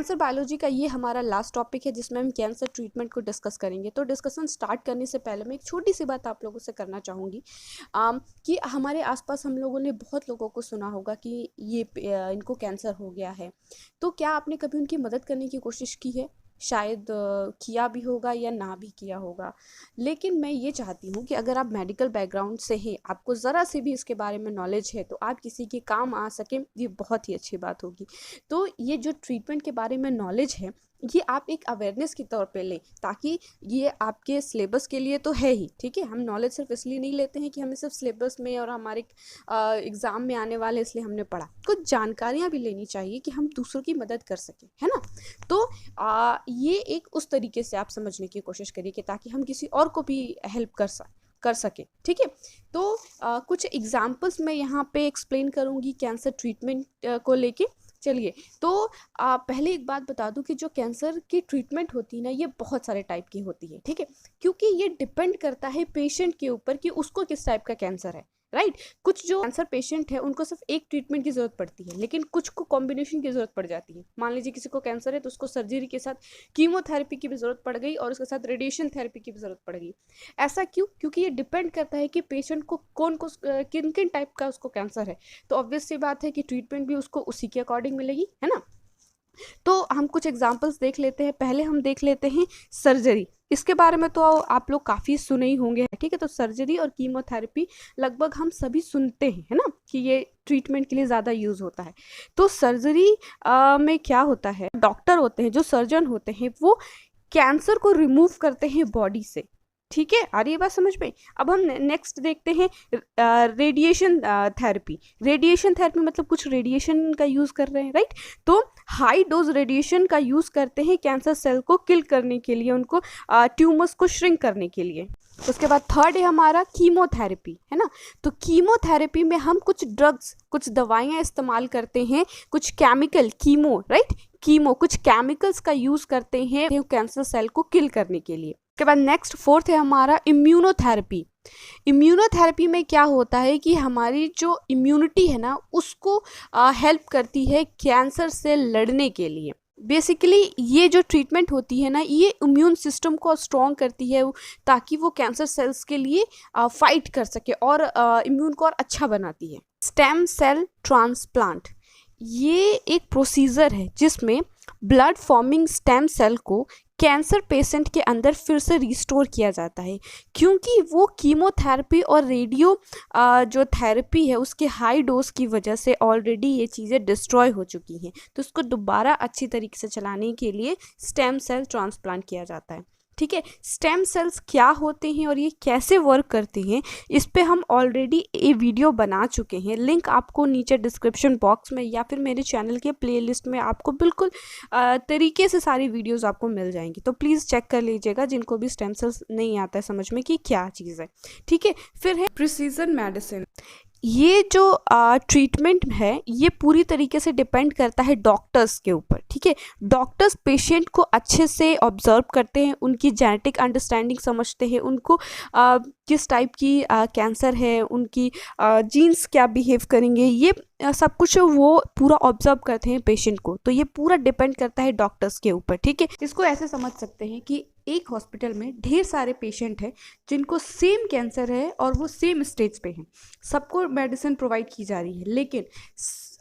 Cancer biology का ये हमारा लास्ट टॉपिक है जिसमें हम कैंसर ट्रीटमेंट को डिस्कस करेंगे। तो डिस्कशन स्टार्ट करने से पहले मैं एक छोटी सी बात आप लोगों से करना चाहूँगी कि हमारे आसपास हम लोगों ने बहुत लोगों को सुना होगा कि ये इनको कैंसर हो गया है। तो क्या आपने कभी उनकी मदद करने की कोशिश की है? शायद किया भी होगा या ना भी किया होगा। लेकिन मैं ये चाहती हूँ कि अगर आप मेडिकल बैकग्राउंड से हैं, आपको ज़रा से भी इसके बारे में नॉलेज है, तो आप किसी के काम आ सकें, ये बहुत ही अच्छी बात होगी। तो ये जो ट्रीटमेंट के बारे में नॉलेज है, ये आप एक अवेयरनेस के तौर पे लें, ताकि ये आपके सिलेबस के लिए तो है ही, ठीक है। हम नॉलेज सिर्फ इसलिए नहीं लेते हैं कि हमें सिर्फ सिलेबस में और हमारे एग्ज़ाम में आने वाले इसलिए हमने पढ़ा। कुछ जानकारियाँ भी लेनी चाहिए कि हम दूसरों की मदद कर सकें, है ना। तो ये एक उस तरीके से आप समझने की कोशिश करिए कि ताकि हम किसी और को भी हेल्प कर सके, ठीक है। तो कुछ एग्जाम्पल्स मैं यहाँ पे एक्सप्लेन करूँगी कैंसर ट्रीटमेंट को लेके। चलिए, तो पहले एक बात बता दूं कि जो कैंसर की ट्रीटमेंट होती है ना, ये बहुत सारे टाइप की होती है, ठीक है। क्योंकि ये डिपेंड करता है पेशेंट के ऊपर कि उसको किस टाइप का कैंसर है, राइट। कुछ जो कैंसर पेशेंट है उनको सिर्फ एक ट्रीटमेंट की ज़रूरत पड़ती है, लेकिन कुछ को कॉम्बिनेशन की ज़रूरत पड़ जाती है। मान लीजिए किसी को कैंसर है तो उसको सर्जरी के साथ कीमोथेरेपी की भी ज़रूरत पड़ गई और उसके साथ रेडिएशन थेरेपी की भी ज़रूरत पड़ गई। ऐसा क्यों? क्योंकि ये डिपेंड करता है कि पेशेंट को किन किन टाइप का उसको कैंसर है। तो ऑब्वियस सी बात है कि ट्रीटमेंट भी उसको उसी के अकॉर्डिंग मिलेगी, है ना। तो हम कुछ एग्जांपल्स देख लेते हैं। पहले हम देख लेते हैं सर्जरी। इसके बारे में तो आप लोग काफ़ी सुने ही होंगे, ठीक है। तो सर्जरी और कीमोथेरेपी लगभग हम सभी सुनते हैं, है ना, कि ये ट्रीटमेंट के लिए ज़्यादा यूज़ होता है। तो सर्जरी में क्या होता है, डॉक्टर होते हैं, जो सर्जन होते हैं, वो कैंसर को रिमूव करते हैं बॉडी से, ठीक है। आ रही है बात समझ में। अब हम नेक्स्ट देखते हैं रेडिएशन थेरेपी। रेडिएशन थेरेपी मतलब कुछ रेडिएशन का यूज़ कर रहे हैं, राइट। तो हाई डोज रेडिएशन का यूज़ करते हैं कैंसर सेल को किल करने के लिए, उनको ट्यूमर्स को श्रिंक करने के लिए। उसके बाद थर्ड है हमारा कीमोथेरेपी, है ना। तो कीमोथेरेपी में हम कुछ ड्रग्स, कुछ दवाइयाँ इस्तेमाल करते हैं, कुछ केमिकल कीमो, राइट, कीमो कुछ केमिकल्स का यूज़ करते हैं कैंसर सेल को किल करने के लिए। उसके बाद नेक्स्ट फोर्थ है हमारा इम्यूनोथेरेपी। इम्यूनोथेरेपी में क्या होता है कि हमारी जो इम्यूनिटी है ना, उसको हेल्प करती है कैंसर से लड़ने के लिए। बेसिकली ये जो ट्रीटमेंट होती है ना, ये इम्यून सिस्टम को स्ट्रॉन्ग करती है ताकि वो कैंसर सेल्स के लिए फाइट कर सके और इम्यून को और अच्छा बनाती है। स्टेम सेल ट्रांसप्लांट, ये एक प्रोसीजर है जिसमें ब्लड फॉर्मिंग स्टेम सेल को कैंसर पेशेंट के अंदर फिर से रिस्टोर किया जाता है, क्योंकि वो कीमोथेरेपी और रेडियो जो थेरेपी है उसके हाई डोज की वजह से ऑलरेडी ये चीज़ें डिस्ट्रॉय हो चुकी हैं। तो उसको दोबारा अच्छी तरीके से चलाने के लिए स्टेम सेल ट्रांसप्लांट किया जाता है, ठीक है। स्टेम सेल्स क्या होते हैं और ये कैसे वर्क करते हैं, इस पे हम ऑलरेडी एक वीडियो बना चुके हैं। लिंक आपको नीचे डिस्क्रिप्शन बॉक्स में या फिर मेरे चैनल के प्लेलिस्ट में आपको बिल्कुल तरीके से सारी वीडियोस आपको मिल जाएंगी। तो प्लीज़ चेक कर लीजिएगा जिनको भी स्टेम सेल्स नहीं आता है समझ में कि क्या चीज़ है, ठीक है। फिर है प्रिसीजन मेडिसिन। ये जो ट्रीटमेंट है ये पूरी तरीके से डिपेंड करता है डॉक्टर्स के ऊपर, ठीक है। डॉक्टर्स पेशेंट को अच्छे से ऑब्जर्व करते हैं, उनकी जेनेटिक अंडरस्टैंडिंग समझते हैं, उनको किस टाइप की कैंसर है, उनकी जीन्स क्या बिहेव करेंगे, ये सब कुछ वो पूरा ऑब्जर्व करते हैं पेशेंट को। तो ये पूरा डिपेंड करता है डॉक्टर्स के ऊपर, ठीक है। इसको ऐसे समझ सकते हैं कि एक हॉस्पिटल में ढेर सारे पेशेंट हैं जिनको सेम कैंसर है और वो सेम स्टेज पे हैं, सबको मेडिसिन प्रोवाइड की जा रही है, लेकिन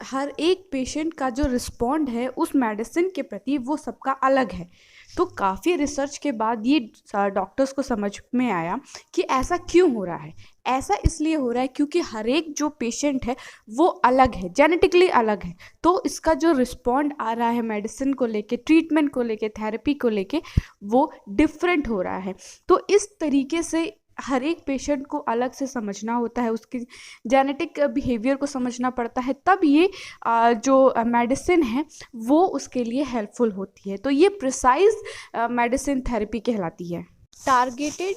हर एक पेशेंट का जो रिस्पॉन्ड है उस मेडिसिन के प्रति वो सबका अलग है। तो काफ़ी रिसर्च के बाद ये डॉक्टर्स को समझ में आया कि ऐसा क्यों हो रहा है। ऐसा इसलिए हो रहा है क्योंकि हर एक जो पेशेंट है वो अलग है, जेनेटिकली अलग है। तो इसका जो रिस्पॉन्ड आ रहा है मेडिसिन को लेके, ट्रीटमेंट को लेके, थेरेपी को लेके, वो डिफरेंट हो रहा है। तो इस तरीके से हर एक पेशेंट को अलग से समझना होता है, उसकी जेनेटिक बिहेवियर को समझना पड़ता है, तब ये जो मेडिसिन है वो उसके लिए हेल्पफुल होती है। तो ये प्रिसाइज मेडिसिन थेरेपी कहलाती है। टारगेटेड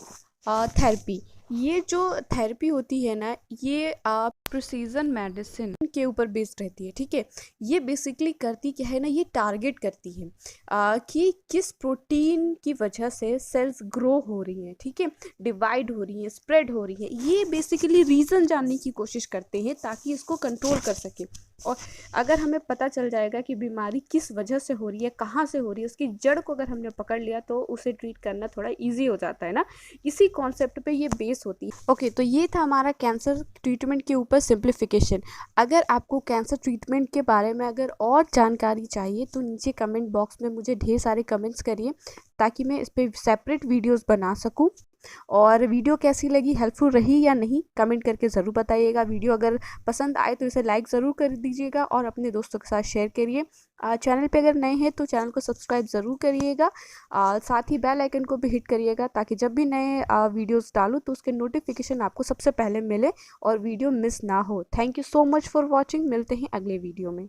थेरेपी, ये जो थेरेपी होती है ना, ये प्रिसीजन मेडिसिन के ऊपर बेस्ड रहती है, ठीक है। ये बेसिकली करती क्या है ना, ये टारगेट करती है कि किस प्रोटीन की वजह से सेल्स ग्रो हो रही हैं, ठीक है, डिवाइड हो रही हैं, स्प्रेड हो रही है। ये बेसिकली रीज़न जानने की कोशिश करते हैं ताकि इसको कंट्रोल कर सके। और अगर हमें पता चल जाएगा कि बीमारी किस वजह से हो रही है, कहाँ से हो रही है, उसकी जड़ को अगर हमने पकड़ लिया तो उसे ट्रीट करना थोड़ा ईजी हो जाता है ना। इसी कॉन्सेप्ट पे ये बेस होती है। ओके, तो ये था हमारा कैंसर ट्रीटमेंट के ऊपर सिंप्लीफिकेशन। अगर आपको कैंसर ट्रीटमेंट के बारे में अगर और जानकारी चाहिए तो नीचे कमेंट बॉक्स में मुझे ढेर सारे कमेंट्स करिए, ताकि मैं इस पर सेपरेट वीडियोज़ बना सकूँ। और वीडियो कैसी लगी, हेल्पफुल रही या नहीं, कमेंट करके ज़रूर बताइएगा। वीडियो अगर पसंद आए तो इसे लाइक ज़रूर कर दीजिएगा और अपने दोस्तों के साथ शेयर करिए। चैनल पे अगर नए हैं तो चैनल को सब्सक्राइब ज़रूर करिएगा। साथ ही बेल आइकन को भी हिट करिएगा, ताकि जब भी नए वीडियोस डालूँ तो उसके नोटिफिकेशन आपको सबसे पहले मिले और वीडियो मिस ना हो। Thank you so much for watching. मिलते हैं अगले वीडियो में।